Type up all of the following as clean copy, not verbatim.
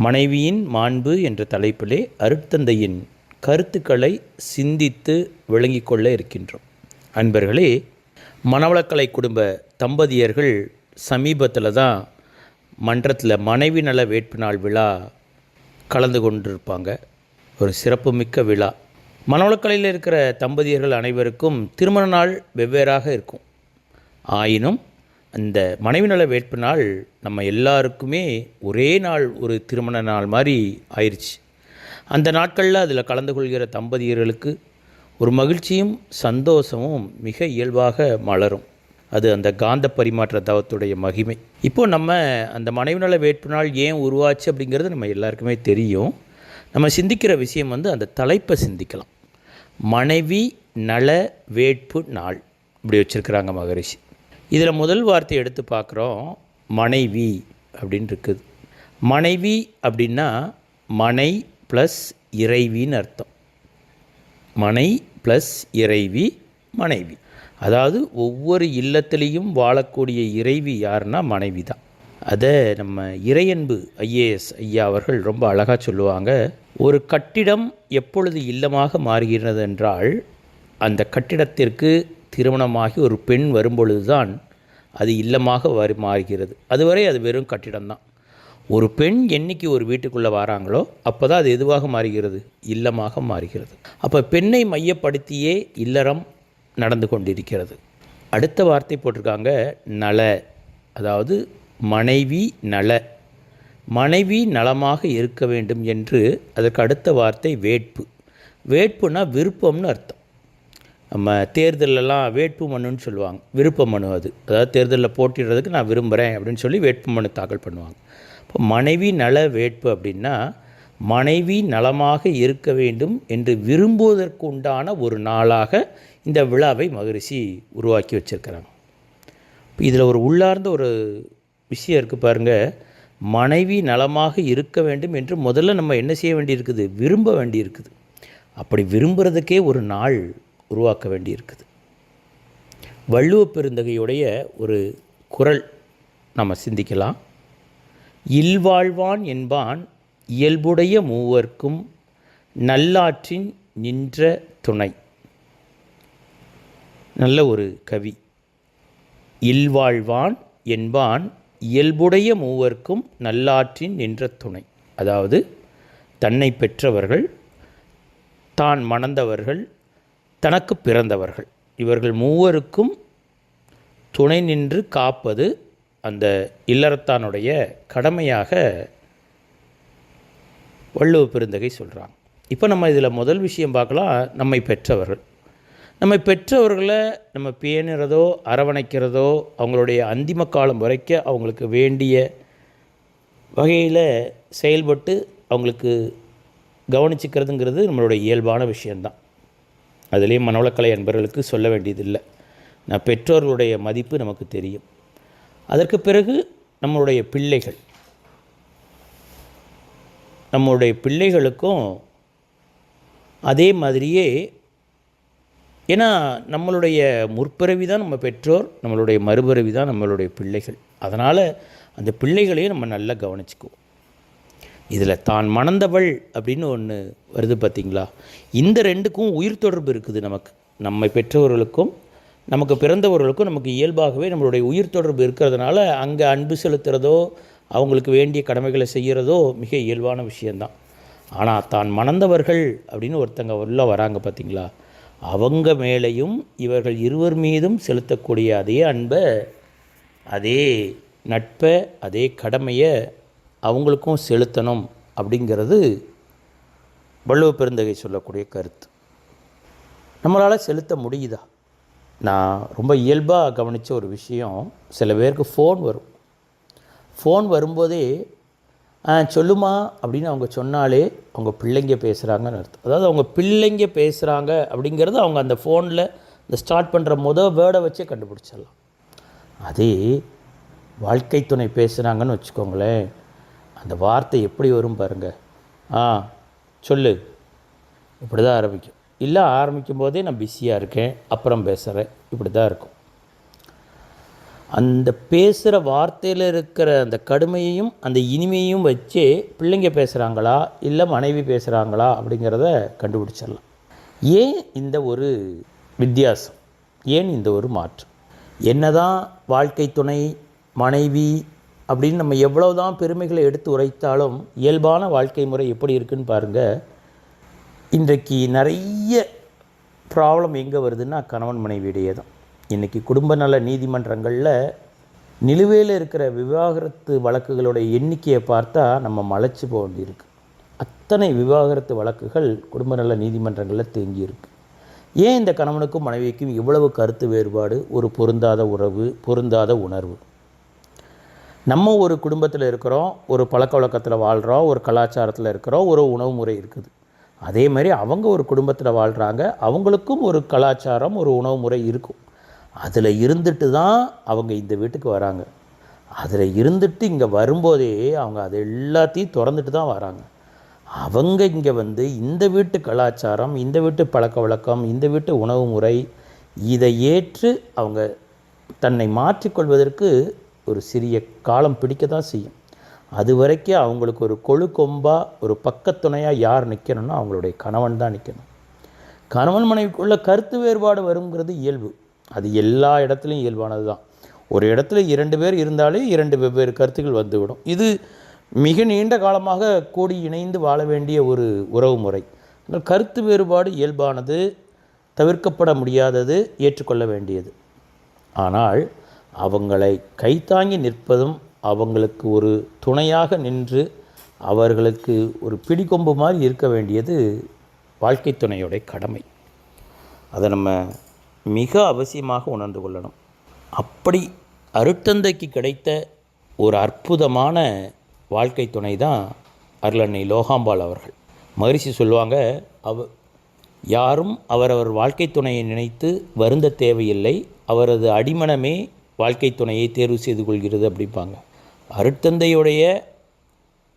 மனைவியின் மாண்பு என்ற தலைப்பிலே அருட்தந்தையின் கருத்துக்களை சிந்தித்து விளங்கிக் கொள்ள இருக்கின்றோம். அன்பர்களே, மணவளக்கலை குடும்ப தம்பதியர்கள் சமீபத்தில் தான் மன்றத்தில் மனைவி நல வேட்பு நாள் விழா கலந்து கொண்டிருப்பாங்க. ஒரு சிறப்புமிக்க விழா. மணவளக்கலையில் இருக்கிற தம்பதியர்கள் அனைவருக்கும் திருமண நாள் வெவ்வேறாக இருக்கும். ஆயினும் அந்த மனைவி நல வேட்பு நாள் நம்ம எல்லாருக்குமே ஒரே நாள் ஒரு திருமண நாள் மாதிரி ஆயிடுச்சு. அந்த நாட்களில் அதில் கலந்து கொள்கிற தம்பதியர்களுக்கு ஒரு மகிழ்ச்சியும் சந்தோஷமும் மிக இயல்பாக மலரும். அது அந்த காந்த பரிமாற்ற தவத்துடைய மகிமை. இப்போது நம்ம அந்த மனைவி நல வேட்பு நாள் ஏன் உருவாச்சு அப்படிங்கிறது நம்ம எல்லாருக்குமே தெரியும். நம்ம சிந்திக்கிற விஷயம் அந்த தலைப்பை சிந்திக்கலாம். மனைவி நல வேட்பு நாள் இப்படி வச்சுருக்கிறாங்க மகரிஷி. இதில் முதல் வார்த்தை எடுத்து பார்க்குறோம், மனைவி அப்படின்னு இருக்குது. மனைவி அப்படின்னா மனை ப்ளஸ் இறைவின்னு அர்த்தம். மனை ப்ளஸ் இறைவி மனைவி. அதாவது ஒவ்வொரு இல்லத்திலையும் வாழக்கூடிய இறைவி யாருன்னா மனைவி தான். அதை நம்ம இறையன்பு ஐஏஎஸ் ஐயா அவர்கள் ரொம்ப அழகாக சொல்லுவாங்க. ஒரு கட்டிடம் எப்பொழுது இல்லமாக மாறுகிறது என்றால், அந்த கட்டிடத்திற்கு திருமணமாகி ஒரு பெண் வரும்பொழுது தான் அது இல்லமாக மாறுகிறது. அதுவரை அது வெறும் கட்டிடம்தான். ஒரு பெண் என்னைக்கு ஒரு வீட்டுக்குள்ளே வராங்களோ அப்போ தான் அது எதுவாக மாறுகிறது? இல்லமாக மாறுகிறது. அப்போ பெண்ணை மையப்படுத்தியே இல்லறம் நடந்து கொண்டிருக்கிறது. அடுத்த வார்த்தை போட்டிருக்காங்க நல. அதாவது மனைவி நல. மனைவி நலமாக இருக்க வேண்டும் என்று அதற்கு அடுத்த வார்த்தை வேட்பு. வேட்புனா விருப்பம்னு அர்த்தம். நம்ம தேர்தலெல்லாம் வேட்பு மனுன்னு சொல்லுவாங்க. விருப்ப மனு அது. அதாவது தேர்தலில் போட்டிடுறதுக்கு நான் விரும்புகிறேன் அப்படின்னு சொல்லி வேட்பு மனு தாக்கல் பண்ணுவாங்க. இப்போ மனைவி நல வேட்பு அப்படின்னா மனைவி நலமாக இருக்க வேண்டும் என்று விரும்புவதற்கு உண்டான ஒரு நாளாக இந்த விழாவை மகரிஷி உருவாக்கி வச்சுருக்கிறாங்க. இப்போ இதில் ஒரு உள்ளார்ந்த ஒரு விஷயம் இருக்குது பாருங்கள். மனைவி நலமாக இருக்க வேண்டும் என்று முதல்ல நம்ம என்ன செய்ய வேண்டியிருக்குது? விரும்ப வேண்டியிருக்குது. அப்படி விரும்புகிறதுக்கே ஒரு நாள் உருவாக்க வேண்டியிருக்குது. வள்ளுவ பெருந்தகையுடைய ஒரு குறள் நம்ம சிந்திக்கலாம். இல்வாழ்வான் என்பான் இயல்புடைய மூவர்க்கும் நல்லாற்றின் நின்ற துணை. நல்ல ஒரு கவி. இல்வாழ்வான் என்பான் இயல்புடைய மூவர்க்கும் நல்லாற்றின் நின்ற துணை. அதாவது தன்னை பெற்றவர்கள், தான் மணந்தவர்கள், தனக்கு பிறந்தவர்கள், இவர்கள் மூவருக்கும் துணை நின்று காப்பது அந்த இல்லறத்தானுடைய கடமையாக வள்ளுவ பெருந்தகை சொல்கிறாங்க. இப்போ நம்ம இதில் முதல் விஷயம் பார்க்கலாம். நம்மை பெற்றவர்கள். நம்மை பெற்றவர்களை நம்ம பேணுறதோ அரவணைக்கிறதோ அவங்களுடைய அந்திம காலம் வரைக்கும் அவங்களுக்கு வேண்டிய வகையில் செயல்பட்டு அவங்களுக்கு கவனிச்சிக்கிறதுங்கிறது நம்மளுடைய இயல்பான விஷயந்தான். அதுலேயும் மனவளக்கலை அன்பர்களுக்கு சொல்ல வேண்டியதில்லை. நான் பெற்றோர்களுடைய மதிப்பு நமக்கு தெரியும். அதற்கு பிறகு நம்மளுடைய பிள்ளைகள். நம்மளுடைய பிள்ளைகளுக்கும் அதே மாதிரியே, ஏன்னா நம்மளுடைய முற்பிறவி தான் நம்ம பெற்றோர், நம்மளுடைய மறுபிறவி தான் நம்மளுடைய பிள்ளைகள். அதனால் அந்த பிள்ளைகளையும் நம்ம நல்லா கவனிச்சுக்குவோம். இதில் தான் மணந்தவள் அப்படின்னு ஒன்று வருது பார்த்திங்களா? இந்த ரெண்டுக்கும் உயிர் தொடர்பு இருக்குது நமக்கு. நம்மை பெற்றவர்களுக்கும் நமக்கு பிறந்தவர்களுக்கும் நமக்கு இயல்பாகவே நம்மளுடைய உயிர் தொடர்பு இருக்கிறதுனால அங்கே அன்பு செலுத்துகிறதோ அவங்களுக்கு வேண்டிய கடமைகளை செய்கிறதோ மிக இயல்பான விஷயந்தான். ஆனால் தான் மணந்தவர்கள் அப்படின்னு ஒருத்தங்க உள்ள வராங்க பார்த்திங்களா? அவங்க மேலேயும் இவர்கள் இருவர் மீதும் செலுத்தக்கூடிய அதே அன்பை, அதே நட்பை, அதே கடமையை அவங்களுக்கும் செலுத்தணும் அப்படிங்கிறது வள்ளுவ பெருந்தகை சொல்லக்கூடிய கருத்து. நம்மளால் செலுத்த முடியுதா? நான் ரொம்ப இயல்பாக கவனித்த ஒரு விஷயம், சில பேருக்கு ஃபோன் வரும். ஃபோன் வரும்போதே சொல்லுமா அப்படின்னு அவங்க சொன்னாலே அவங்க பிள்ளைங்க பேசுகிறாங்கன்னு அர்த்தம். அதாவது அவங்க பிள்ளைங்க பேசுகிறாங்க அப்படிங்கிறது அவங்க அந்த ஃபோனில் இந்த ஸ்டார்ட் பண்ணுற வேர்டை வச்சே கண்டுபிடிச்சிடலாம். அதே வாழ்க்கை துணை பேசுகிறாங்கன்னு வச்சுக்கோங்களேன், அந்த வார்த்தை எப்படி வரும் பாருங்கள். சொல்லு, இப்படி தான் ஆரம்பிக்கும். இல்லை ஆரம்பிக்கும் போதே நான் பிஸியாக இருக்கேன், அப்புறம் பேசுகிறேன், இப்படி தான் இருக்கும். அந்த பேசுகிற வார்த்தையில் இருக்கிற அந்த கடுமையையும் அந்த இனிமையும் வச்சே பிள்ளைங்க பேசுகிறாங்களா இல்லை மனைவி பேசுகிறாங்களா அப்படிங்கிறத கண்டுபிடிச்சிடலாம். ஏன் இந்த ஒரு வித்தியாசம், ஏன் இந்த ஒரு மாற்றம்? என்னதான் வாழ்க்கை துணை, மனைவி அப்படின்னு நம்ம எவ்வளோதான் பெருமைகளை எடுத்து உரைத்தாலும் இயல்பான வாழ்க்கை முறை எப்படி இருக்குன்னு பாருங்கள். இன்றைக்கு நிறைய ப்ராப்ளம் எங்கே வருதுன்னா கணவன் மனைவியிடையே தான். இன்றைக்கி குடும்ப நல நீதிமன்றங்களில் நிலுவையில் இருக்கிற விவாகரத்து வழக்குகளுடைய எண்ணிக்கையை பார்த்தா நம்ம மலைச்சு போக வேண்டியிருக்கு. அத்தனை விவாகரத்து வழக்குகள் குடும்ப நல நீதிமன்றங்களில் தேங்கியிருக்கு. ஏன் இந்த கணவனுக்கும் மனைவிக்கும் இவ்வளவு கருத்து வேறுபாடு, ஒரு பொருந்தாத உறவு, பொருந்தாத உணர்வு? நம்ம ஒரு குடும்பத்தில் இருக்கிறோம், ஒரு பழக்க வழக்கத்தில் வாழ்கிறோம், ஒரு கலாச்சாரத்தில் இருக்கிறோம், ஒரு உணவு முறை இருக்குது. அதே மாதிரி அவங்க ஒரு குடும்பத்தில் வாழ்கிறாங்க, அவங்களுக்கும் ஒரு கலாச்சாரம், ஒரு உணவு முறை இருக்கும். அதில் இருந்துட்டு தான் அவங்க இந்த வீட்டுக்கு வராங்க. அதில் இருந்துட்டு இங்கே வரும்போதே அவங்க அது எல்லாத்தையும் திறந்துட்டு தான் வராங்க. அவங்க இங்கே வந்து இந்த வீட்டு கலாச்சாரம், இந்த வீட்டு பழக்க வழக்கம், இந்த வீட்டு உணவு முறை, இதை ஏற்று அவங்க தன்னை மாற்றிக்கொள்வதற்கு ஒரு சிறிய காலம் பிடிக்க தான் செய்யும். அது வரைக்கும் அவங்களுக்கு ஒரு கொழு கொம்பாக, ஒரு பக்கத்துணையாக யார் நிற்கணும்னா அவங்களுடைய கணவன் தான் நிற்கணும். கணவன் மனைவிக்குள்ள கருத்து வேறுபாடு வருங்கிறது இயல்பு. அது எல்லா இடத்துலையும் இயல்பானது தான். ஒரு இடத்துல 2 பேர் இருந்தாலே 2 வெவ்வேறு கருத்துக்கள் வந்துவிடும். இது மிக நீண்ட காலமாக கூடி இணைந்து வாழ வேண்டிய ஒரு உறவு முறை. ஆனால் கருத்து வேறுபாடு இயல்பானது, தவிர்க்கப்பட முடியாதது, ஏற்றுக்கொள்ள வேண்டியது. ஆனால் அவங்களை கைத்தாங்கி நிற்பதும், அவங்களுக்கு ஒரு துணையாக நின்று அவர்களுக்கு ஒரு பிடிக்கொம்பு மாதிரி இருக்க வேண்டியது வாழ்க்கை துணையோடைய கடமை. அதை நம்ம மிக அவசியமாக உணர்ந்து கொள்ளணும். அப்படி அருட்தந்தைக்கு கிடைத்த ஒரு அற்புதமான வாழ்க்கை துணை தான் அருளன்னை லோகாம்பாள் அவர்கள். மகரிஷி சொல்லுவாங்க, யாரும் அவரவர் வாழ்க்கை துணையை நினைத்து வருந்த தேவையில்லை, அவரது அடிமனமே வாழ்க்கை துணையை தேர்வு செய்து கொள்கிறது அப்படிம்பாங்க. அருட்தந்தையுடைய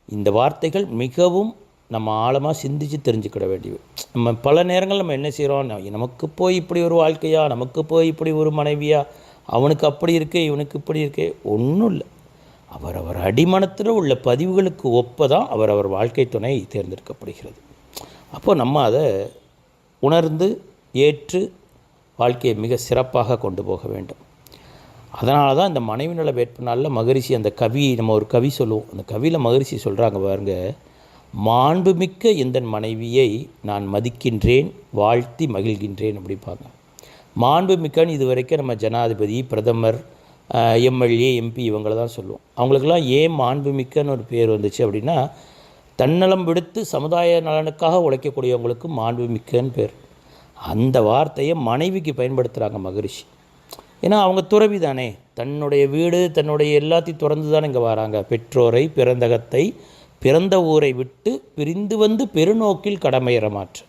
இந்த வார்த்தைகள் மிகவும் நம்ம ஆழமாக சிந்தித்து தெரிஞ்சுக்கிட வேண்டியது. நம்ம பல நேரங்கள் நம்ம என்ன செய்கிறோம், நமக்கு போய் இப்படி ஒரு வாழ்க்கையா, நமக்கு போய் இப்படி ஒரு மனைவியா, அவனுக்கு அப்படி இருக்கே, இவனுக்கு இப்படி இருக்கே, ஒன்றும் இல்லை. அவரவர் அடிமனத்தில் உள்ள பதிவுகளுக்கு ஒப்பதான் அவரவர் வாழ்க்கை துணை தேர்ந்தெடுக்கப்படுகிறது. அப்போ நம்ம அதை உணர்ந்து ஏற்று வாழ்க்கையை மிக சிறப்பாக கொண்டு போக வேண்டும். அதனால தான் இந்த மனைவி நல வேட்பு நாளில் மகரிஷி அந்த கவி, நம்ம ஒரு கவி சொல்லுவோம், அந்த கவியில் மகரிஷி சொல்கிறாங்க பாருங்க, மாண்புமிக்க இந்த மனைவியை நான் மதிக்கின்றேன், வாழ்த்தி மகிழ்கின்றேன் அப்படிப்பாங்க. மாண்புமிக்கன்னு இது வரைக்கும் நம்ம ஜனாதிபதி, பிரதமர், எம்எல்ஏ, எம்பி இவங்கள தான் சொல்லுவோம். அவங்களுக்கெல்லாம் ஏன் மாண்புமிக்கன்னு ஒரு பேர் வந்துச்சு அப்படின்னா, தன்னலம் விடுத்து சமுதாய நலனுக்காக உழைக்கக்கூடியவங்களுக்கு மாண்புமிக்கன்னு பேர். அந்த வார்த்தையை மனைவிக்கு பயன்படுத்துகிறாங்க மகரிஷி. ஏன்னா அவங்க துறவி தானே, தன்னுடைய வீடு, தன்னுடைய எல்லாத்தையும் திறந்து தானே இங்கே வராங்க. பெற்றோரை, பிறந்தகத்தை, பிறந்த ஊரை விட்டு பிரிந்து வந்து பெருநோக்கில் கடமையற மாற்று.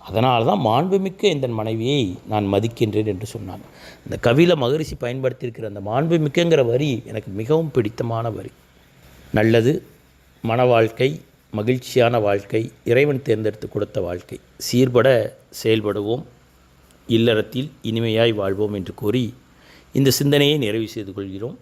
அதனால தான் மாண்புமிக்க இந்த மனைவியை நான் மதிக்கின்றேன் என்று சொன்னாங்க. இந்த கவியில் மகரிஷி பயன்படுத்தியிருக்கிற அந்த மாண்புமிக்கங்கிற வரி எனக்கு மிகவும் பிடித்தமான வரி. நல்லது, மன வாழ்க்கை, மகிழ்ச்சியான வாழ்க்கை, இறைவன் தேர்ந்தெடுத்து கொடுத்த வாழ்க்கை, சீர்பட செயல்படுவோம், இல்லறத்தில் இனிமையாய் வாழ்வோம் என்று கூறி இந்த சிந்தனையை நிறைவு செய்து கொள்கிறோம்.